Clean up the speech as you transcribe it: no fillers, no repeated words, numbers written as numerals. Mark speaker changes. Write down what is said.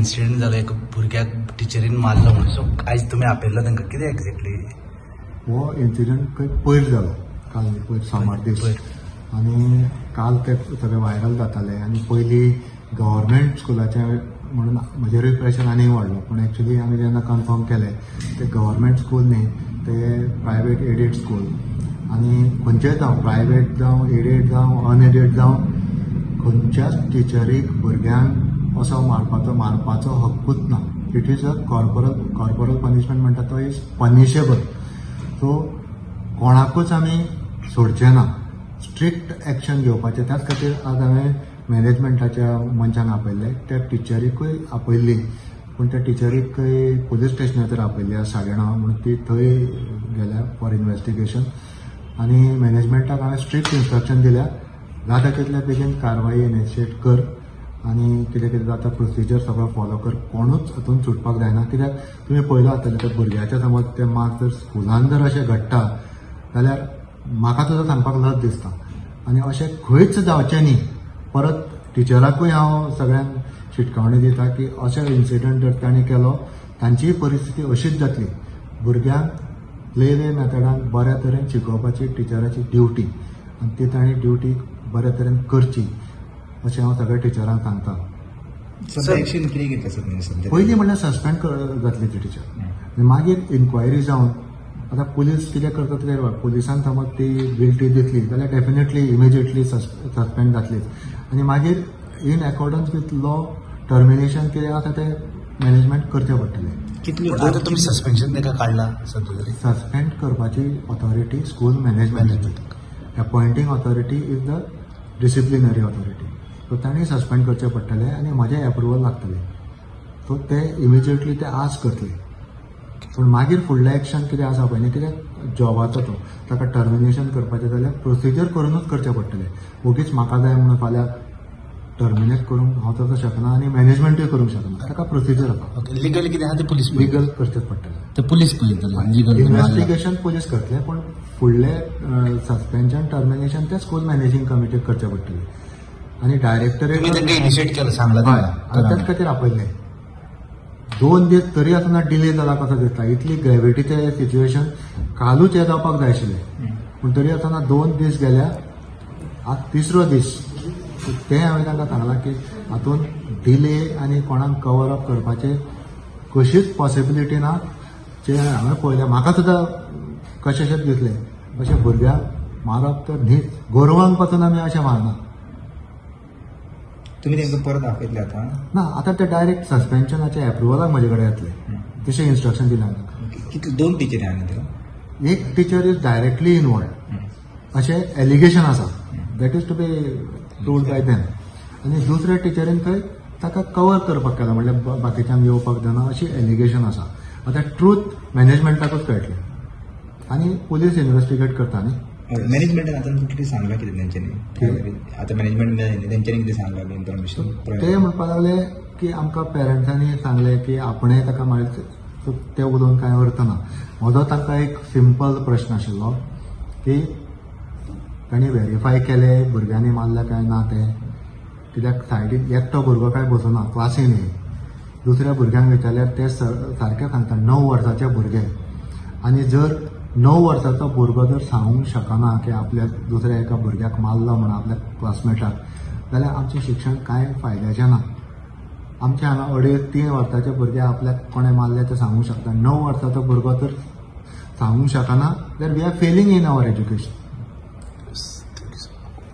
Speaker 1: Incident जालो एक भुरग्याक टिचरीन मारलो म्हणून सो आयज तुमी आपयल्लो तांकां कितें एक्झॅक्टली
Speaker 2: हो इन्सिडंट खंय पयर जालो काल पयर सोमार दीस आनी काल ते सगळे व्हायरल जाताले आनी पयलीं गव्हर्मेंट स्कुलाचे म्हणून म्हजेरूय प्रेशर आनी वाडलो पूण एक्चुली आमी जेन्ना कन्फर्म केलें ते गव्हर्मेंट स्कूल न्ही ते प्रायवेट एडेड स्कूल आनी खंयचेय जावं प्रायवेट जावं एडेड जावं अनएडेड जावं खंयच्याच टिचरीक भुरग्यांक असो मारपाचो हक्कूच ना. It is a corporal punishment म्हणटा तो इज पनिशेबल. सो कोणाकूच आमी सोडचे ना, स्ट्रिक्ट एक्शन घेवपाचें. त्याच खातीर आज हांवें मॅनेजमेंटाच्या मनशांक आपयल्ले, त्या टिचरीकूय आपयल्ली पूण त्या टिचरीक खंय पुलीस स्टेशनाचेर आपयल्ली आज 9:30 म्हणून ती थंय गेल्या फॉर इन्व्हेस्टिगेशन. आनी मॅनेजमेंटाक हांवें स्ट्रिक्ट इन्स्ट्रक्शन दिल्या जाता तितले बेगीन कारवाई इनिशिएट कर आनी कितें जाता प्रोसिजर सगळो फॉलो कर. कोणूच हातूंत सुटपाक जायना. कित्याक तुमी पळयलो आसतलें त्या भुरग्याच्या समज ते मार्क्स जर स्कुलान जर अशें घडटा जाल्यार म्हाका तुजो सांगपाक लज दिसता. आनी अशें खंयच जावचें न्ही. परत टिचराकूय हांव सगळ्यांक शिटकावणी दिता की अशें इन्सिडंट जर तांणी केलो तांचीय परिस्थिती अशीच जातली. भुरग्यांक प्ले वे मेथडान बऱ्या तरेन शिकोवपाची टिचराची ड्युटी आनी ती तांणी ड्युटी बऱ्या तरेन करची अशें हांव सगळ्या टिचरांक सांगता.
Speaker 3: एक्शन कितें घेतलें सर?
Speaker 2: पयलीं म्हणल्यार सस्पेंड जातली ती टिचर. मागीर इन्क्वायरी जावन आतां पुलीस कितें करता तें पुलिसान समज ती गिल्टी दितली जाल्यार डेफिनेटली इमिजिएटली सस्पेंड जातलीच. आनी मागीर in accordance with law termination कितें आसा तें मॅनेजमेंट करचें पडटलें.
Speaker 1: कितली आतां तुमी सस्पेन्शन ताका काडला सद्या?
Speaker 2: सस्पेंड करपाची authority school management. Appointing authority is the disciplinary authority. So तांणी सस्पेंड करचें पडटलें आनी म्हजें एप्रुवल लागतलें. सो ते इमिजिएटली ते आस्क करतले. पूण मागीर फुडलें एक्शन कितें आसा पळय न्ही, कित्याक जॉबाचो तो ताका टर्मिनेशन करपाचें जाल्यार प्रोसिजर करूनच करचें पडटलें. ओगीच म्हाका जाय म्हणून फाल्यां टर्मिनेट करूंक हांव तसो शकना आनी मॅनेजमेंटूय करूंक शकना. ताका प्रोसिजर आसा.
Speaker 1: लिगल कितें आहा तें पुलीस
Speaker 2: लिगल करचेंच पडटलें.
Speaker 1: ते पुलीस पळयतले.
Speaker 2: इन्व्हेस्टिगेशन पुलीस करतले पूण फुडलें सस्पेन्शन टर्मिनेशन ते स्कूल मॅनेजिंग कमिटीक करचें पडटलें. आनी डायरेक्टरेट
Speaker 1: इनिशिएट केलं सांगला
Speaker 2: त्याच खातीर आपयल्लें. 2 दीस तरी आसतना डिले जाला कसो दिसता. इतली ग्रेविटीचें सिच्युएशन कालूच हें जावपाक जाय आशिल्लें पूण तरी आसतना 2 दीस गेल्या. आज 3रो दीस. तें हांवें तांकां सांगलां की हातूंत डिले आनी कोणाक कवर अप करपाचें कशीच पॉसिबिलिटी ना. जे हांवें पळयलें म्हाका सुद्दां कशेंशेच दिसलें अशें भुरग्यांक मारप तर न्हीच. गोरवांक पासून आमी अशें मारना.
Speaker 3: तुमी तांकां परत आपयतले आतां?
Speaker 2: ना, आतां ते डायरेक्ट सस्पेन्शनाचे एप्रुवलाक म्हजे कडेन येतले. तशें इन्स्ट्रक्शन दिलें तांकां.
Speaker 3: कितले 2 टिचरी आनी त्यो?
Speaker 2: एक टीचर इज डायरेक्टली इनवॉल्ड अशें एलिगेशन आसा. That is to be told by them. आनी दुसऱ्या टिचरीन थंय ताका कवर करपाक केला म्हणल्यार बाकीच्यांक येवपाक जायना अशी एलिगेशन आसा. आतां ट्रूथ मॅनेजमेंटाकूच कळटलें आनी पुलीस इन्व्हेस्टिगेट करता न्ही.
Speaker 3: मॅनेजमेंटान आतां कितें सांगलां कितें तेंच्यांनी? आतां मॅनेजमेंट तेंच्यांनी कितें सांगलां इन्फॉर्मेशन?
Speaker 2: ते म्हणपाक लागले की आमकां पेरंट्सांनी सांगलें की आपणें ताका मारलें. सो ते उलोवन कांय अर्थ ना. म्हजो तांकां एक सिंपल प्रश्न आशिल्लो की तांणी व्हेरीफाय केलें भुरग्यांनी मारलें काय ना तें. कित्याक सायडीक एकटो भुरगो काय बसना क्लासीन. दुसऱ्या भुरग्यांक विचारल्यार ते सारकें सांगता 9 वर्साचे भुरगे. आनी जर 9 वर्साचो भुरगो जर सांगूंक शकना की आपल्या दुसऱ्या एका भुरग्याक मारलो म्हणून आपल्या क्लासमेटाक जाल्यार आमचें शिक्षण कांय फायद्याचें ना. आमचे हांगा 2.5-3 वर्साचे भुरगे आपल्याक कोणें मारले ते सांगूंक शकता. 9 वर्साचो भुरगो जर सांगूंक शकना जाल्यार we are failing in our education.